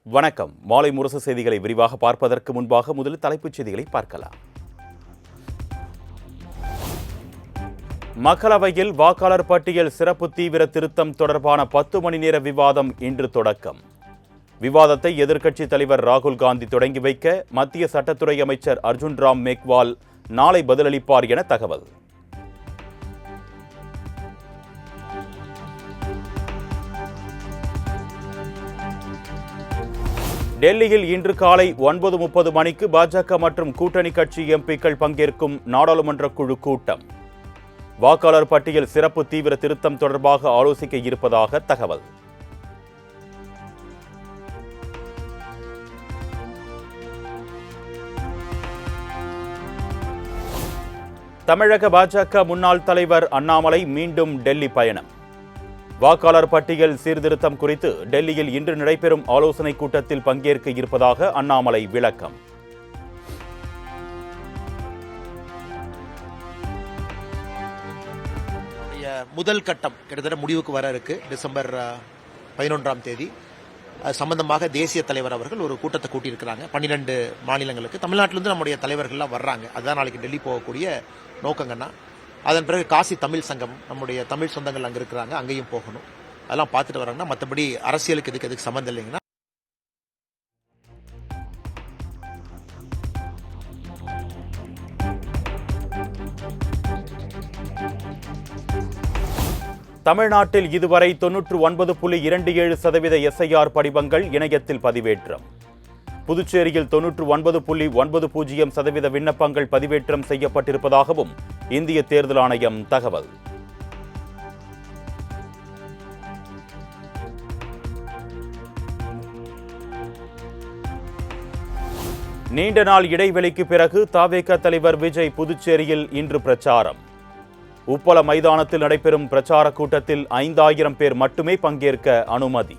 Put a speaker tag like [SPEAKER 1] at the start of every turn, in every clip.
[SPEAKER 1] வணக்கம். மாலை முரசு செய்திகளை விரிவாக பார்ப்பதற்கு முன்பாக முதலில் தலைப்புச் செய்திகளை பார்க்கலாம். மக்களவையில் வாக்காளர் பட்டியல் சிறப்பு தீவிர திருத்தம் தொடர்பான 10 மணி நேர விவாதம் இன்று தொடக்கம். விவாதத்தை எதிர்க்கட்சித் தலைவர் ராகுல் காந்தி தொடங்கி வைக்க மத்திய சட்டத்துறை அமைச்சர் அர்ஜுன் ராம் மேக்வால் நாளை பதிலளிப்பார் என தகவல். டெல்லியில் இன்று காலை 9:30 மணிக்கு பாஜக மற்றும் கூட்டணி கட்சி எம்பிக்கள் பங்கேற்கும் நாடாளுமன்ற குழு கூட்டம். வாக்காளர் பட்டியல் சிறப்பு தீவிர திருத்தம் தொடர்பாக ஆலோசிக்க இருப்பதாக தகவல். தமிழக பாஜக முன்னாள் தலைவர் அண்ணாமலை மீண்டும் டெல்லி பயணம். வாக்காளர் பட்டியல் சீர்திருத்தம் குறித்து டெல்லியில் இன்று நடைபெறும் ஆலோசனைக் கூட்டத்தில் பங்கேற்க இருப்பதாக அண்ணாமலை விளக்கம்.
[SPEAKER 2] முதல் கட்டம் கிட்டத்தட்ட முடிவுக்கு வர இருக்கு. டிசம்பர் 11ஆம் தேதி அது சம்பந்தமாக தேசிய தலைவர் அவர்கள் ஒரு கூட்டத்தை கூட்டியிருக்கிறாங்க. 12 மாநிலங்களுக்கு தமிழ்நாட்டிலிருந்து நம்முடைய தலைவர்கள்லாம் வர்றாங்க. அதுதான் நாளைக்கு டெல்லி போகக்கூடிய நோக்கங்கன்னா. அதன் பிறகு காசி தமிழ் சங்கம், நம்முடைய தமிழ் சொந்தங்கள் அங்கே இருக்கிறாங்க, அங்கேயும் போகணும். அதெல்லாம் பார்த்துட்டு வராங்கன்னா மற்றபடி அரசியலுக்கு எதுக்கு சம்மந்தம் இல்லைங்கன்னா.
[SPEAKER 1] தமிழ்நாட்டில் இதுவரை 99.27% SIR படிவங்கள் இணையத்தில் பதிவேற்றம். புதுச்சேரியில் 99.90% விண்ணப்பங்கள் பதிவேற்றம் செய்யப்பட்டிருப்பதாகவும் இந்திய தேர்தல் ஆணையம் தகவல். நீண்ட நாள் இடைவெளிக்கு பிறகு தவேக தலைவர் விஜய் புதுச்சேரியில் இன்று பிரச்சாரம். உப்பள மைதானத்தில் நடைபெறும் பிரச்சார கூட்டத்தில் 5000 பேர் மட்டுமே பங்கேற்க அனுமதி.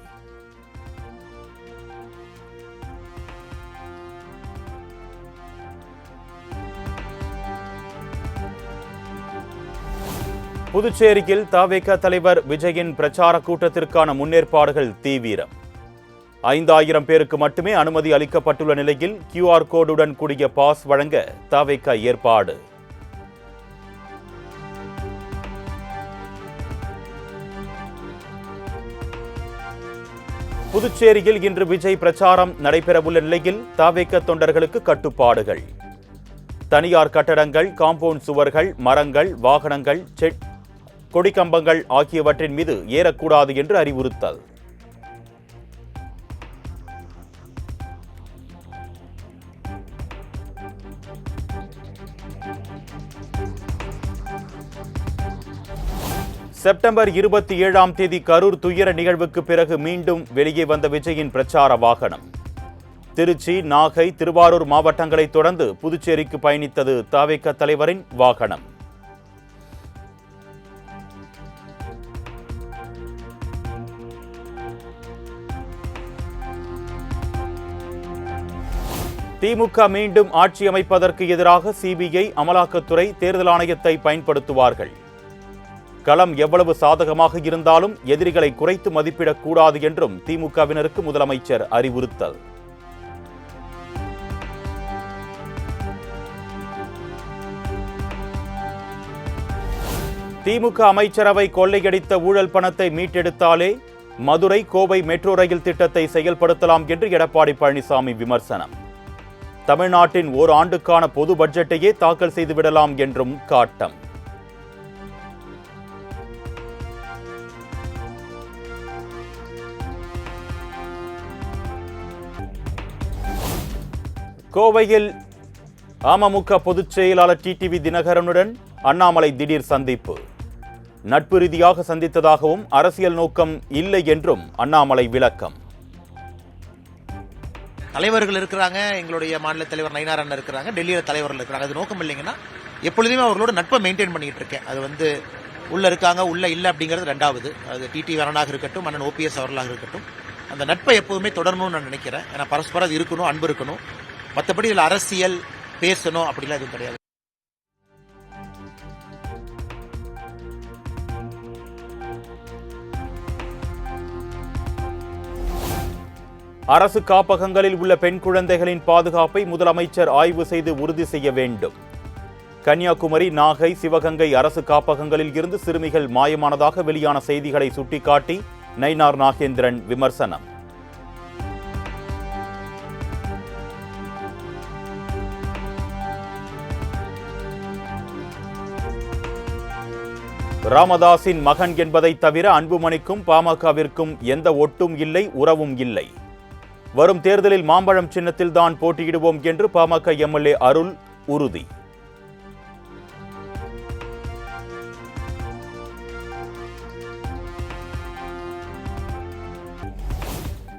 [SPEAKER 1] புதுச்சேரியில் தவேக தலைவர் விஜயின் பிரச்சார கூட்டத்திற்கான முன்னேற்பாடுகள் தீவிரம். 5000 பேருக்கு மட்டுமே அனுமதி அளிக்கப்பட்டுள்ள நிலையில் QR கோடுடன் கூடிய பாஸ் வழங்க தவேக ஏற்பாடு. புதுச்சேரியில் இன்று விஜய் பிரச்சாரம் நடைபெறவுள்ள நிலையில் தவேக தொண்டர்களுக்கு கட்டுப்பாடுகள். தனியார் கட்டடங்கள், காம்பவுண்ட் சுவர்கள், மரங்கள், வாகனங்கள், கொடிக்கம்பங்கள் ஆகியவற்றின் மீது ஏறக்கூடாது என்று அறிவுறுத்தல். செப்டம்பர் 27ஆம் தேதி கரூர் துயர நிகழ்வுக்கு பிறகு மீண்டும் வெளியே வந்த விஜயின் பிரச்சார வாகனம். திருச்சி, நாகை, திருவாரூர் மாவட்டங்களை தொடர்ந்து புதுச்சேரிக்கு பயணித்தது தவேக தலைவரின் வாகனம். திமுக மீண்டும் ஆட்சி அமைப்பதற்கு எதிராக சிபிஐ, அமலாக்கத்துறை, தேர்தல் ஆணையத்தை பயன்படுத்துவார்கள். களம் எவ்வளவு சாதகமாக இருந்தாலும் எதிரிகளை குறைத்து மதிப்பிடக்கூடாது என்றும் திமுகவினருக்கு முதலமைச்சர் அறிவுறுத்தல். திமுக அமைச்சரவை கொள்ளையடித்த ஊழல் பணத்தை மீட்டெடுத்தாலே மதுரை, கோவை மெட்ரோ ரயில் திட்டத்தை செயல்படுத்தலாம் என்று எடப்பாடி பழனிசாமி விமர்சனம். தமிழ்நாட்டின் ஓராண்டுக்கான பொது பட்ஜெட்டையே தாக்கல் செய்துவிடலாம் என்றும் காட்டம். கோவையில் அமமுக பொதுச் செயலாளர் டிடிவி தினகரனுடன் அண்ணாமலை திடீர் சந்திப்பு. நட்பு ரீதியாக சந்தித்ததாகவும் அரசியல் நோக்கம் இல்லை என்றும் அண்ணாமலை விளக்கம்.
[SPEAKER 2] தலைவர்கள் இருக்கிறாங்க, எங்களுடைய மாநில தலைவர் நயினார் அண்ணன் இருக்கிறாங்க, டெல்லியில் தலைவர்கள் இருக்கிறாங்க. அது நோக்கம் இல்லைங்கன்னா எப்பொழுதுமே அவர்களோட நட்பை மெயின்டைன் பண்ணிட்டு இருக்கேன். அது உள்ள இருக்காங்க, உள்ள இல்லை அப்படிங்கிறது ரெண்டாவது. அது டிடி அண்ணனாக இருக்கட்டும், அண்ணன் OPS அவர்களாக இருக்கட்டும், அந்த நட்பை எப்போதுமே தொடரணும்னு நான் நினைக்கிறேன். ஏன்னா பரஸ்பரம் அது இருக்கணும், அன்பு இருக்கணும். மற்றபடி இதில் அரசியல் பேசணும் அப்படிலாம் எதுவும் கிடையாது.
[SPEAKER 1] அரசு காப்பகங்களில் உள்ள பெண் குழந்தைகளின் பாதுகாப்பை முதலமைச்சர் ஆய்வு செய்து உறுதி செய்ய வேண்டும். கன்னியாகுமரி, நாகை, சிவகங்கை அரசு காப்பகங்களில் இருந்து சிறுமிகள் மாயமானதாக வெளியான செய்திகளை சுட்டிக்காட்டி நயினார் நாகேந்திரன் விமர்சனம். ராமதாஸின் மகன் என்பதை தவிர அன்புமணிக்கும் பாமகவிற்கும் எந்த ஒட்டும் இல்லை, உறவும் இல்லை. வரும் தேர்தலில் மாம்பழம் சின்னத்தில்தான் போட்டியிடுவோம் என்று பாமக எம்எல்ஏ அருள் உறுதி.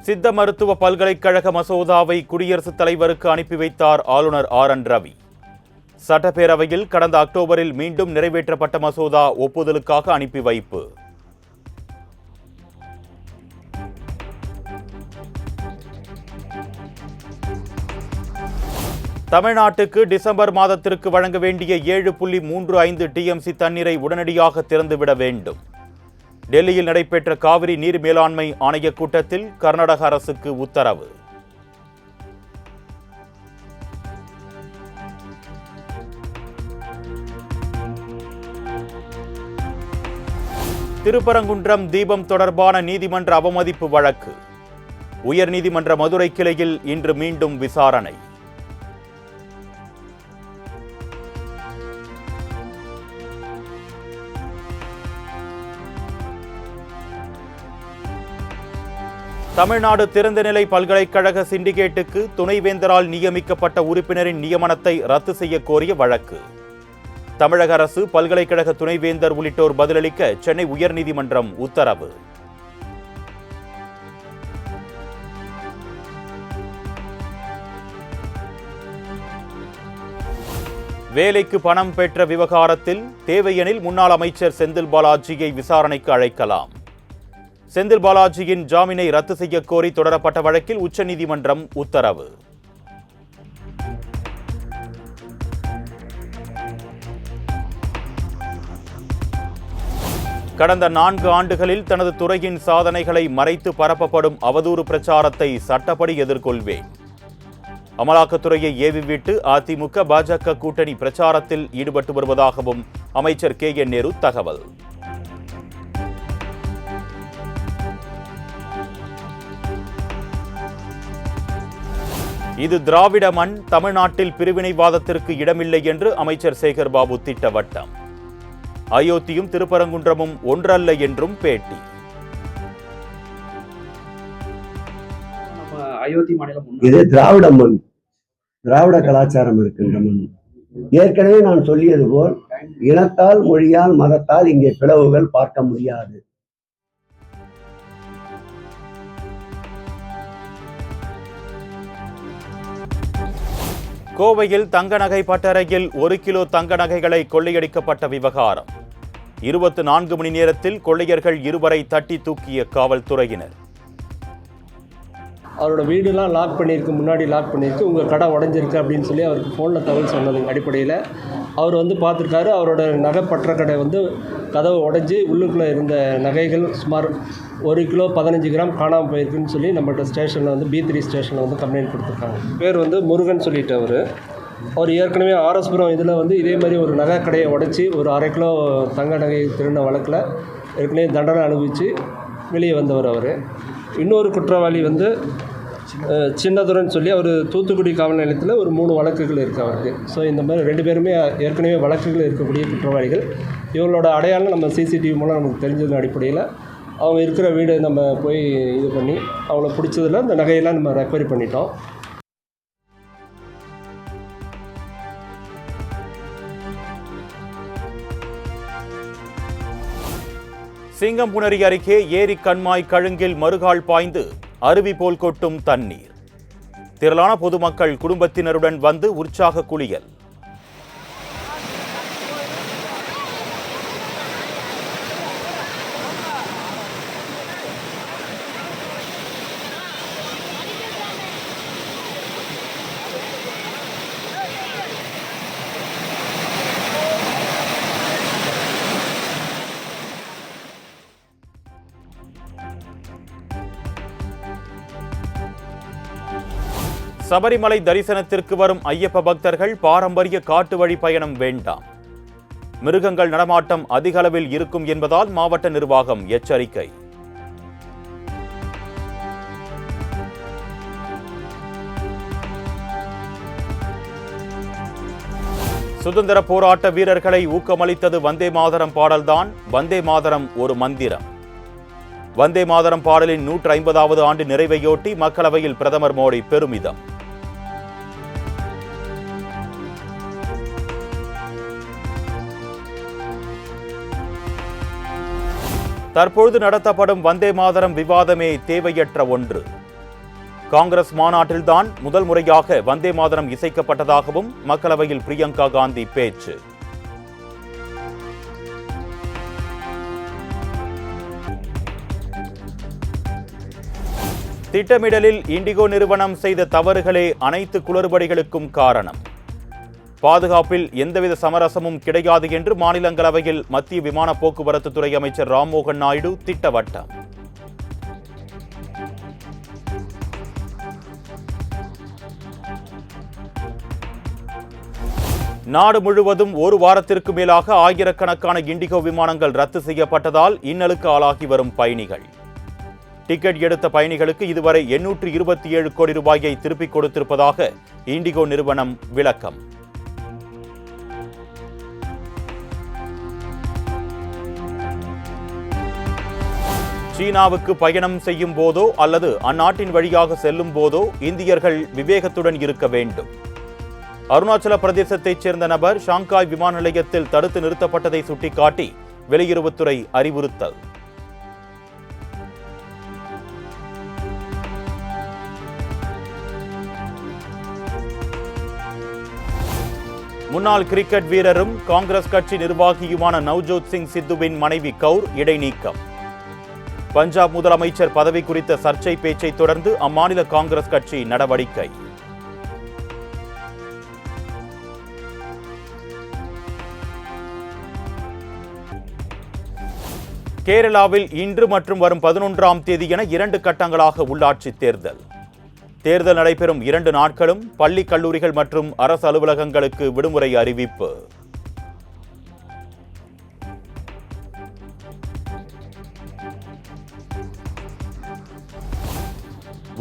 [SPEAKER 1] சித்த மருத்துவ பல்கலைக்கழக மசோதாவை குடியரசுத் தலைவருக்கு அனுப்பி வைத்தார் ஆளுநர் RN ரவி. சட்டப்பேரவையில் கடந்த அக்டோபரில் மீண்டும் நிறைவேற்றப்பட்ட மசோதா ஒப்புதலுக்காக அனுப்பி வைப்பு. தமிழ்நாட்டுக்கு டிசம்பர் மாதத்திற்கு வழங்க வேண்டிய 7.35 TMC தண்ணீரை உடனடியாக திறந்துவிட வேண்டும். டெல்லியில் நடைபெற்ற காவிரி நீர் மேலாண்மை ஆணைய கூட்டத்தில் கர்நாடக அரசுக்கு உத்தரவு. திருப்பரங்குன்றம் தீபம் தொடர்பான நீதிமன்ற அவமதிப்பு வழக்கு உயர்நீதிமன்ற மதுரை கிளையில் இன்று மீண்டும் விசாரணை. தமிழ்நாடு திறந்தநிலை பல்கலைக்கழக சிண்டிகேட்டுக்கு துணைவேந்தரால் நியமிக்கப்பட்ட உறுப்பினரின் நியமனத்தை ரத்து செய்ய கோரிய வழக்கு. தமிழக அரசு, பல்கலைக்கழக துணைவேந்தர் உள்ளிட்டோர் பதிலளிக்க சென்னை உயர்நீதிமன்றம் உத்தரவு. வேலைக்கு பணம் பெற்ற விவகாரத்தில் தேவையெனில் முன்னாள் அமைச்சர் செந்தில் பாலாஜியை விசாரணைக்கு அழைக்கலாம். செந்தில் பாலாஜியின் ஜாமீனை ரத்து செய்ய கோரி தொடரப்பட்ட வழக்கில் உச்சநீதிமன்றம் உத்தரவு. கடந்த 4 ஆண்டுகளில் தனது துறையின் சாதனைகளை மறைத்து பரப்பப்படும் அவதூறு பிரச்சாரத்தை சட்டப்படி எதிர்கொள்வேன். அமலாக்கத்துறையை ஏவிவிட்டு அதிமுக, பாஜக கூட்டணி பிரச்சாரத்தில் ஈடுபட்டு வருவதாகவும் அமைச்சர் KN நேரு தகவல். இது திராவிட மண், தமிழ்நாட்டில் பிரிவினைவாதத்திற்கு இடமில்லை என்று அமைச்சர் சேகர் பாபு திட்டவட்டம். அயோத்தியும் திருப்பரங்குன்றமும் ஒன்றல்ல என்றும் பேட்டி.
[SPEAKER 3] இது திராவிட மண், திராவிட கலாச்சாரம் இருக்கின்ற மண். ஏற்கனவே நான் சொல்லியது போல் இனத்தால், மொழியால், மதத்தால் இங்கே பிளவுகள் பார்க்க முடியாது.
[SPEAKER 1] கோவையில் தங்க நகை பட்டறையில் 1 கிலோ தங்க நகைகளை கொள்ளையடிக்கப்பட்ட விவகாரம். 24 மணி நேரத்தில் கொள்ளையர்கள் 2 தட்டி தூக்கிய காவல்துறையினர்.
[SPEAKER 4] அவரோட வீடுலாம் லாக் பண்ணியிருக்கு, முன்னாடி லாக் பண்ணியிருக்கு, உங்கள் கடை உடஞ்சிருக்கு அப்படின்னு சொல்லி அவருக்கு ஃபோனில் தகவல் சொன்னது அடிப்படையில் அவர் பார்த்துருக்காரு. அவரோட நகை பற்ற கடை கதவை உடஞ்சி உள்ளுக்குள்ளே இருந்த நகைகள் சுமார் 1 கிலோ 15 கிராம் காணாமல் போயிருக்குன்னு சொல்லி நம்மகிட்ட ஸ்டேஷனில் B3 ஸ்டேஷனில் கம்ப்ளைண்ட் கொடுத்துருக்காங்க. பேர் முருகன் சொல்லிட்டு அவர் ஏற்கனவே ஆர்எஸ்புரம் இதில் இதே மாதிரி ஒரு நகை கடையை உடச்சி ஒரு 1/2 கிலோ தங்க நகை திருடின வழக்கில் ஏற்கனவே தண்டனை அனுபவித்து வெளியே வந்தவர். அவர் இன்னொரு குற்றவாளி சின்னதுரன் சொல்லி அவர் தூத்துக்குடி காவல் நிலையத்தில் ஒரு 3 வழக்குகள் இருக்குது அவருக்கு. ஸோ இந்த மாதிரி 2 பேருமே ஏற்கனவே வழக்குகள் இருக்கக்கூடிய குற்றவாளிகள். இவங்களோட அடையாளம் நம்ம CCTV மூலம் நமக்கு தெரிஞ்சதன் அடிப்படையில் அவங்க இருக்கிற வீடு நம்ம போய் இது பண்ணி அவங்கள பிடிச்சதில் இந்த நகையெல்லாம் நம்ம ரெக்கவரி பண்ணிட்டோம்.
[SPEAKER 1] சிங்கம்புணரி அருகே ஏரி கண்மாய் கழுங்கில் மறுகால் பாய்ந்து அருவி போல் கொட்டும் தண்ணீர். திரளான பொதுமக்கள் குடும்பத்தினருடன் வந்து உற்சாக குளியல். சபரிமலை தரிசனத்திற்கு வரும் ஐயப்ப பக்தர்கள் பாரம்பரிய காட்டு வழி பயணம் வேண்டாம். மிருகங்கள் நடமாட்டம் அதிக அளவில் இருக்கும் என்பதால் மாவட்ட நிர்வாகம் எச்சரிக்கை. சுதந்திர போராட்ட வீரர்களை ஊக்கமளித்தது வந்தே மாதரம் பாடல்தான். வந்தே மாதரம் ஒரு மந்திரம். வந்தே மாதரம் பாடலின் 150வது ஆண்டு நிறைவையொட்டி மக்களவையில் பிரதமர் மோடி பெருமிதம். தற்பொழுது நடத்தப்படும் வந்தே மாதரம் விவாதமே தேவையற்ற ஒன்று. காங்கிரஸ் மாநாட்டில்தான் முதல் முறையாக வந்தே மாதரம் இசைக்கப்பட்டதாகவும் மக்களவையில் பிரியங்கா காந்தி பேச்சு. திட்டமிடலில் இண்டிகோ நிறுவனம் செய்த தவறுகளே அனைத்து குளறுபடிகளுக்கும் காரணம். பாதுகாப்பில் எந்தவித சமரசமும் கிடையாது என்று மாநிலங்களவையில் மத்திய விமான போக்குவரத்து துறை அமைச்சர் ராம்மோகன் நாயுடு திட்டவட்டம். நாடு முழுவதும் ஒரு வாரத்திற்கு மேலாக ஆயிரக்கணக்கான இண்டிகோ விமானங்கள் ரத்து செய்யப்பட்டதால் இன்னலுக்கு ஆளாகி வரும் பயணிகள். டிக்கெட் எடுத்த பயணிகளுக்கு இதுவரை 827 கோடி ரூபாயை திருப்பிக் கொடுத்திருப்பதாக இண்டிகோ நிறுவனம் விளக்கம். சீனாவுக்கு பயணம் செய்யும் போதோ அல்லது அந்நாட்டின் வழியாக செல்லும் போதோ இந்தியர்கள் விவேகத்துடன் இருக்க வேண்டும். அருணாச்சல பிரதேசத்தைச் சேர்ந்த நபர் ஷாங்காய் விமான நிலையத்தில் தடுத்து நிறுத்தப்பட்டதை சுட்டிக்காட்டி வெளியுறவுத்துறை அறிவுறுத்தல். முன்னாள் கிரிக்கெட் வீரரும் காங்கிரஸ் கட்சி நிர்வாகியுமான நவ்ஜோத் சிங் சித்துவின் மனைவி கவுர் இடைநீக்கம். பஞ்சாப் முதலமைச்சர் பதவி குறித்த சர்ச்சை பேச்சை தொடர்ந்து அம்மாநில காங்கிரஸ் கட்சி நடவடிக்கை. கேரளாவில் இன்று மற்றும் வரும் 11ஆம் தேதி என 2 கட்டங்களாக உள்ளாட்சி தேர்தல். தேர்தல் நடைபெறும் 2 நாட்களும் பள்ளி கல்லூரிகள் மற்றும் அரசு அலுவலகங்களுக்கு விடுமுறை அறிவிப்பு.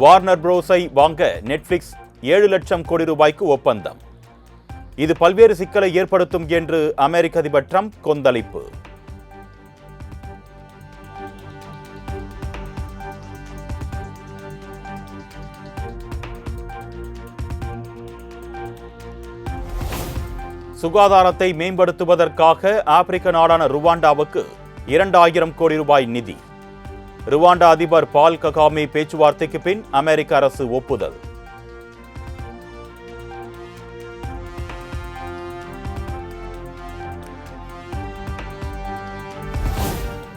[SPEAKER 1] வார்னர் புரோஸை வாங்க நெட்ஃபிளிக்ஸ் 7 லட்சம் கோடி ரூபாய்க்கு ஒப்பந்தம். இது பல்வேறு சிக்கலை ஏற்படுத்தும் என்று அமெரிக்க அதிபர் ட்ரம்ப் கொந்தளிப்பு. சுகாதாரத்தை மேம்படுத்துவதற்காக ஆப்பிரிக்க நாடான ருவாண்டாவுக்கு 2000 கோடி ரூபாய் நிதி. ருவாண்டா அதிபர் பால் ககாமே பேச்சுவார்த்தைக்கு பின் அமெரிக்க அரசு ஒப்புதல்.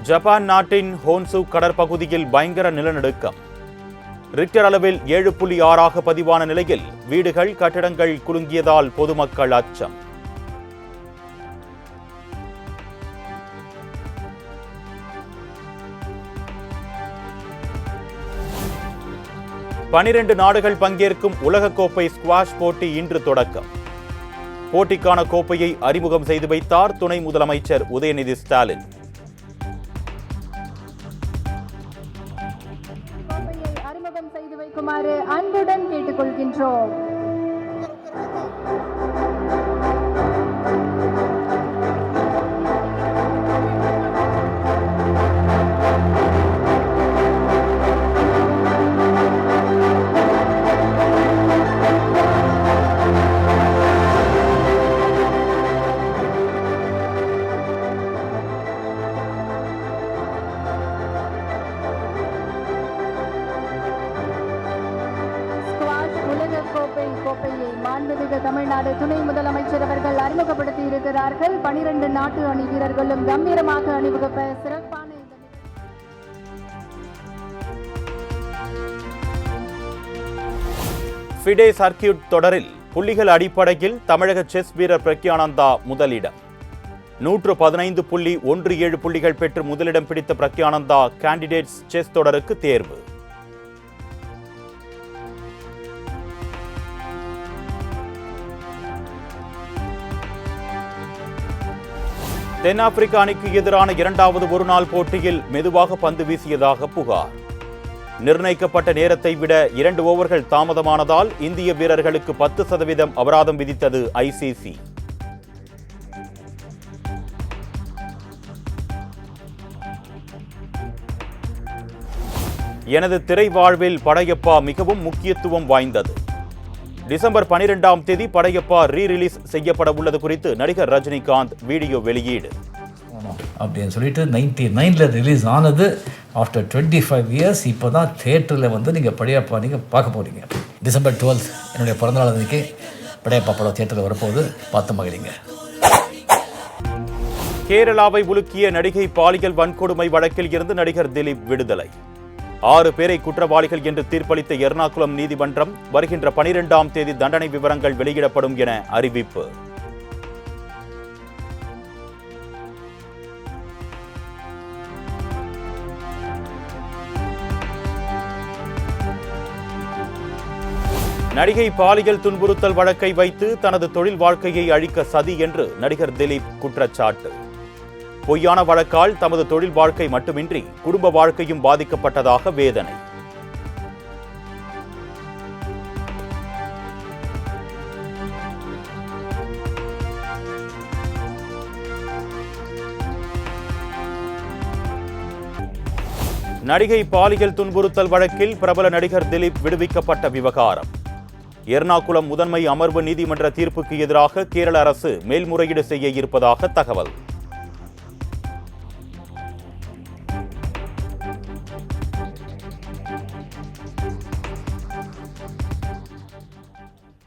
[SPEAKER 1] ஜப்பான் நாட்டின் ஹோன்சு கடற்பகுதியில் பயங்கர நிலநடுக்கம். ரிக்டர் அளவில் 7.6 பதிவான நிலையில் வீடுகள் கட்டிடங்கள் குலுங்கியதால் பொதுமக்கள் அச்சம். பனிரெண்டு நாடுகள் பங்கேற்கும் உலகக்கோப்பை ஸ்குவாஷ் போட்டி இன்று தொடக்கம். போட்டிக்கான கோப்பையை அறிமுகம் செய்து வைத்தார் துணை முதலமைச்சர் உதயநிதி ஸ்டாலின்.
[SPEAKER 5] கோப்பையை அறிமுகம் செய்து வைக்குமாறு அன்புடன் கேட்டுக்கொள்கின்றோம். கோப்பையை மாண்புமிகு தமிழ்நாடு துணை முதலமைச்சர் அவர்கள் அறிமுகப்படுத்தி இருக்கிறார்கள். 12 நாட்டு அணி வீரர்களும் கம்பீரமாக அணிவகுப்ப சிறப்பான
[SPEAKER 1] ஃபிடே சர்க்கியூட் தொடரில் புள்ளிகள் அடிப்படையில் தமிழக செஸ் வீரர் பிரக்யானந்தா முதலிடம். 115.17 புள்ளிகள் பெற்று முதலிடம் பிடித்த பிரக்யானந்தா கேண்டிடேட்ஸ் செஸ் தொடருக்கு தேர்வு. தென்னாப்பிரிக்க அணிக்கு எதிரான இரண்டாவது ஒருநாள் போட்டியில் மெதுவாக பந்து வீசியதாக புகார். நிர்ணயிக்கப்பட்ட நேரத்தை விட 2 ஓவர்கள் தாமதமானதால் இந்திய வீரர்களுக்கு 10% அபராதம் விதித்தது ICC. எனது திரை வாழ்வில் படையப்பா மிகவும் முக்கியத்துவம் வாய்ந்தது. டிசம்பர் 12ஆம் தேதி படையப்பா ரீரிலீஸ் செய்யப்பட உள்ளது குறித்து நடிகர் ரஜினிகாந்த் வீடியோ வெளியீடு.
[SPEAKER 6] அப்படின்னு சொல்லிட்டு 99ல் ரிலீஸ் ஆனது. ஆஃப்டர் 25 இயர்ஸ் இப்போ தான் தியேட்டரில் வந்து நீங்கள் படையப்பா நீங்கள் பார்க்க போகிறீங்க. டிசம்பர் 12 என்னுடைய பிறந்தநாள் அன்றைக்கி படையப்பா படம் தியேட்டரில் வரப்போகுது, பார்த்து மகிழ்ங்க.
[SPEAKER 1] கேரளாவை உலுக்கிய நடிகை பாலியல் வன்கொடுமை வழக்கில் இருந்து நடிகர் திலீப் விடுதலை. 6 பேரை குற்றவாளிகள் என்று தீர்ப்பளித்த எர்ணாகுளம் நீதிமன்றம் வருகின்ற 12ஆம் தேதி தண்டனை விவரங்கள் வெளியிடப்படும் என அறிவிப்பு. நடிகை பாலியல் துன்புறுத்தல் வழக்கை வைத்து தனது தொழில் வாழ்க்கையை அழிக்க சதி என்று நடிகர் திலீப் குற்றச்சாட்டு. பொய்யான வழக்கால் தமது தொழில் வாழ்க்கை மட்டுமின்றி குடும்ப வாழ்க்கையும் பாதிக்கப்பட்டதாக வேதனை. நடிகை பாலியல் துன்புறுத்தல் வழக்கில் பிரபல நடிகர் திலீப் விடுவிக்கப்பட்ட விவகாரம். எர்ணாகுளம் முதன்மை அமர்வு நீதிமன்ற தீர்ப்புக்கு எதிராக கேரள அரசு மேல்முறையீடு செய்ய இருப்பதாக தகவல்.